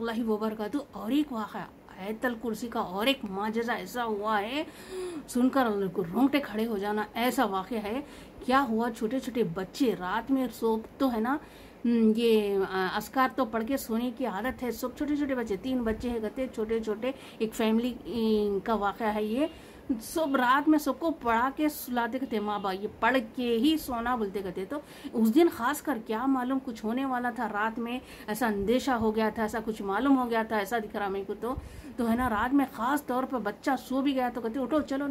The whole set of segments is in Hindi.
रहमतुल्लाहि व बरकातुहू। और एक वाक़या आयतल कुर्सी का और एक माजज़ा ऐसा हुआ है, सुनकर रोंगटे खड़े हो जाना ऐसा वाक़या है। क्या हुआ, छोटे छोटे बच्चे रात में सो तो है ना, ये अस्कार तो पढ़ के सोने की आदत है सब, छोटे छोटे बच्चे 3 बच्चे हैं कहते छोटे छोटे, एक फैमिली का वाक़या है ये। सब रात में सबको पढ़ा के सुलाते कहते माँ बाप, ये पढ़ के ही सोना बोलते कहते। तो उस दिन खास कर क्या मालूम कुछ होने वाला था, रात में ऐसा अंदेशा हो गया था, ऐसा कुछ मालूम हो गया था, ऐसा दिख रहा मेरे को। तो है ना, रात में खास तौर पर बच्चा सो भी गया तो कहते उठो चलो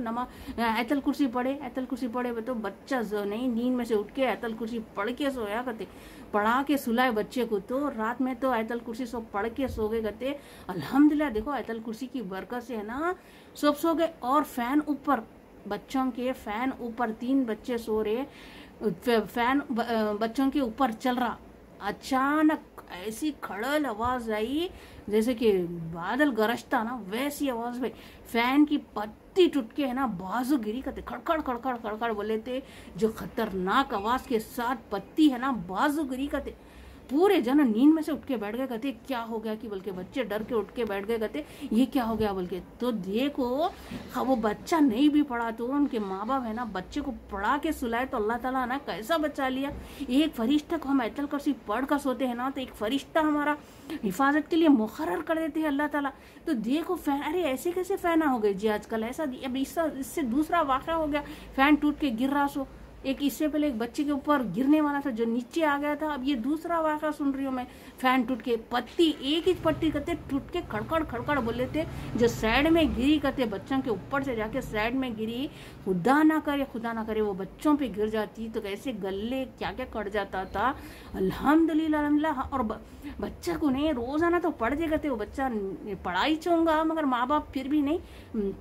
आयतल कुर्सी पढ़े, आयतल कुर्सी पढ़े। तो बच्चा नहीं, नींद में से उठ के आयतल कुर्सी पढ़ के सोया कहते, पढ़ा के सुलाए बच्चे को। तो रात में तो आयतल कुर्सी सब पढ़ के सो गए कहते। अल्हम्दुलिल्लाह देखो आयतल कुर्सी की बरकत से है ना सब सो गए। और फैन ऊपर, बच्चों के फैन ऊपर, 3 बच्चे सो रहे, फैन बच्चों के ऊपर चल रहा। अचानक ऐसी खड़ल आवाज आई जैसे कि बादल गरजता ना, वैसी आवाज भाई। फैन की पत्ती टूट के है ना बाजू गिरी करते, खड़खड़ खड़खड़ खड़खड़ बोले थे, जो खतरनाक आवाज के साथ पत्ती है ना बाजू गिरी करते। पूरे जन नींद में से उठ के बैठ गए कहते क्या हो गया, कि बल्कि बच्चे डर के उठ के बैठ गए कहते ये क्या हो गया बल्कि। तो देखो वो बच्चा नहीं भी पढ़ा तो उनके माँ बाप है ना बच्चे को पढ़ा के सुलाए तो अल्लाह ताला ना कैसा बचा लिया। एक फरिश्ता को हम आयतल कुर्सी पढ़ कर सोते हैं ना तो एक फरिश्ता हमारा हिफाजत के लिए मुकर्रर कर देते हैं अल्लाह ताला। तो देखो फैन, अरे ऐसे कैसे फैना हो गए जी आजकल, ऐसा अब इससे दूसरा वाक़या हो गया, फैन टूट के गिर रहा। सो एक इससे पहले एक बच्चे के ऊपर गिरने वाला था जो नीचे आ गया था। अब ये दूसरा वाक़या सुन रही हूँ मैं, फैन टूट के पत्ती, एक ही पट्टी करते टूट के खड़खड़ खड़खड़ बोले थे, जो साइड में गिरी करते बच्चों के ऊपर से जाके साइड में गिरी। खुदा ना करे वो बच्चों पे गिर जाती तो कैसे गले क्या क्या कट जाता था। अल्हम्दुलिल्लाह। और बच्चा को नहीं रोजाना तो पढ़ देगा वो बच्चा पढ़ाई चाहूंगा, मगर माँ बाप फिर भी नहीं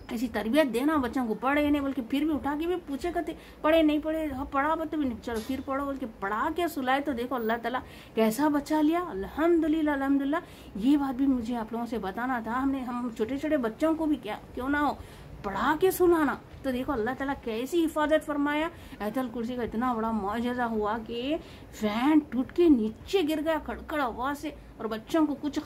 ऐसी तरबियत देना बच्चों को, पढ़े नहीं बोल के फिर भी उठा के भी पूछे कहते पढ़े नहीं पढ़े, हाँ पढ़ा तो भी नहीं, चलो फिर पढ़ो बोल के पढ़ा के सुलाए। तो देखो अल्लाह ताला कैसा बचा लिया। अल्हम्दुलिल्लाह अल्हम्दुलिल्लाह। ये बात भी मुझे आप लोगों से बताना था, हम छोटे छोटे बच्चों को भी क्या क्यों ना हो पढ़ा के सुनाना। तो देखो अल्लाह ताला कैसी हिफाजत फरमाया। आयतल कुर्सी का इतना बड़ा मौजज़ा हुआ कि फैन टूट के नीचे गिर गया खड़खड़ आवाज से, और बच्चों को कुछ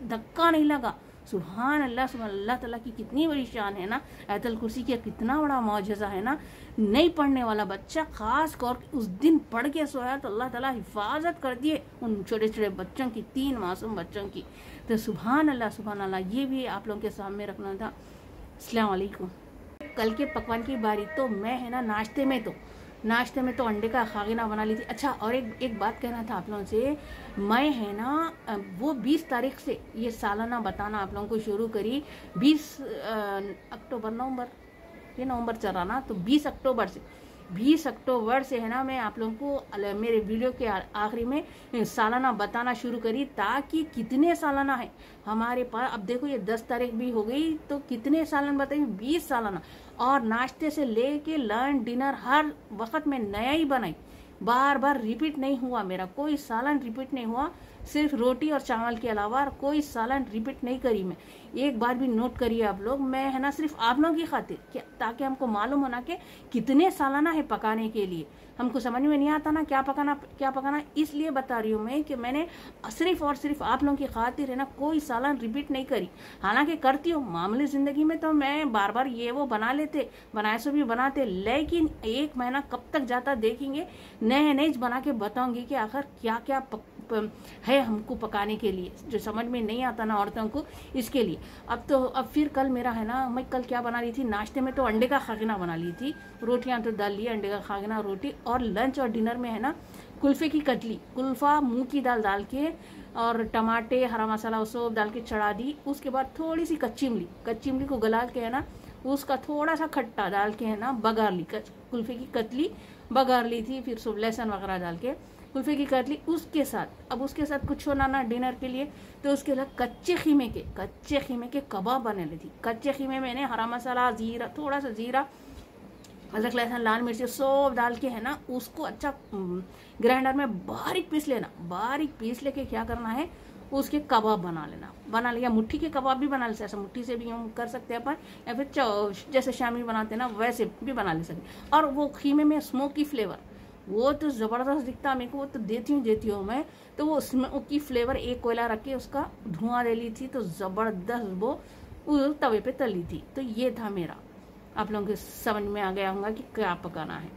धक्का नहीं लगा। सुभान अल्लाह, सुभान अल्लाह ताला की कितनी बड़ी शान है ना, आयतल कुर्सी का कितना बड़ा मौजज़ा है ना। नहीं पढ़ने वाला बच्चा खास कर उस दिन पढ़ के सोया तो अल्लाह ताला हिफाजत कर दिए उन छोटे छोटे बच्चों की, 3 मासूम बच्चों की। तो सुभान अल्लाह सुभान अल्लाह, ये भी आप लोगों के सामने रखना था। अस्सलाम वालेकुम। कल के पकवान की बारी, तो मैं है ना नाश्ते में तो अंडे का खागिना बना ली थी। अच्छा, और एक बात कहना था आप लोगों से, मैं है ना वो 20 तारीख से ये सालाना बताना आप लोगों को शुरू करी। 20 अक्टूबर, नवंबर चल रहा ना, तो 20 अक्टूबर से है ना मैं आप लोगों को मेरे वीडियो के आखिरी में सालाना बताना शुरू करी, ताकि कितने सालाना है हमारे पास। अब देखो ये 10 तारीख भी हो गई, तो कितने सालाना बताइए, 20 सालाना। और नाश्ते से लेके लंच डिनर हर वक्त में नया ही बनाई, बार बार रिपीट नहीं हुआ, मेरा कोई सालन रिपीट नहीं हुआ। सिर्फ रोटी और चावल के अलावा कोई सालन रिपीट नहीं करी मैं। एक बार भी नोट करिए आप लोग, मैं है ना सिर्फ आप लोगों की खातिर, ताकि हमको मालूम होना कि कितने सालाना है पकाने के लिए। हमको समझ में नहीं आता ना क्या पकाना, इसलिए बता रही हूँ मैं कि मैंने सिर्फ और सिर्फ आप लोगों की खातिर है ना कोई सालन रिपीट नहीं करी। हालांकि करती हूँ मामूली जिंदगी में, तो मैं बार बार ये वो बनाए सो भी बनाते, लेकिन 1 महीना कब तक जाता देखेंगे, नए बना के बताऊंगी कि आखिर क्या क्या है हमको पकाने के लिए, जो समझ में नहीं आता ना औरतों को, इसके लिए। अब फिर कल मेरा है ना, मैं कल क्या बना रही थी, नाश्ते में तो अंडे का खागिना बना ली थी, रोटियां तो डाल ली, अंडे का खागिना रोटी, और लंच और डिनर में है ना कुल्फे की कतली, कुल्फा मूंग की दाल डाल के और टमाटे हरा मसाला सब डाल के चढ़ा दी। उसके बाद थोड़ी सी कच्ची इमली को गला के है ना उसका थोड़ा सा खट्टा डाल के है ना बघार ली, कुल्फे की कतली बघार ली थी, फिर सब लहसुन वगैरह डाल के कुल्फे की कतली। उसके साथ कुछ होना ना डिनर के लिए, तो उसके लिए कच्चे खीमे के कबाब बने ली थी। कच्चे खीमे मैंने हरा मसाला, जीरा, थोड़ा सा जीरा, अदरक लहसुन लाल मिर्ची सब डाल के है ना उसको अच्छा ग्राइंडर में बारीक पीस लेके क्या करना है, उसके कबाब बना लिया। मुट्ठी के कबाब भी बना ले, ऐसा मुट्ठी से भी हम कर सकते हैं अपन, या फिर जैसे शामी बनाते हैं ना वैसे भी बना ले सकते। और वो खीमे में स्मोकी फ्लेवर, वो तो जबरदस्त दिखता मेरे को, वो तो देती हूँ मैं। तो वो उसमें उसकी फ्लेवर, एक कोयला रख के उसका धुआं ले ली थी, तो जबरदस्त वो तवे पे तली थी। तो ये था मेरा, आप लोगों को समझ में आ गया होगा कि क्या पकाना है।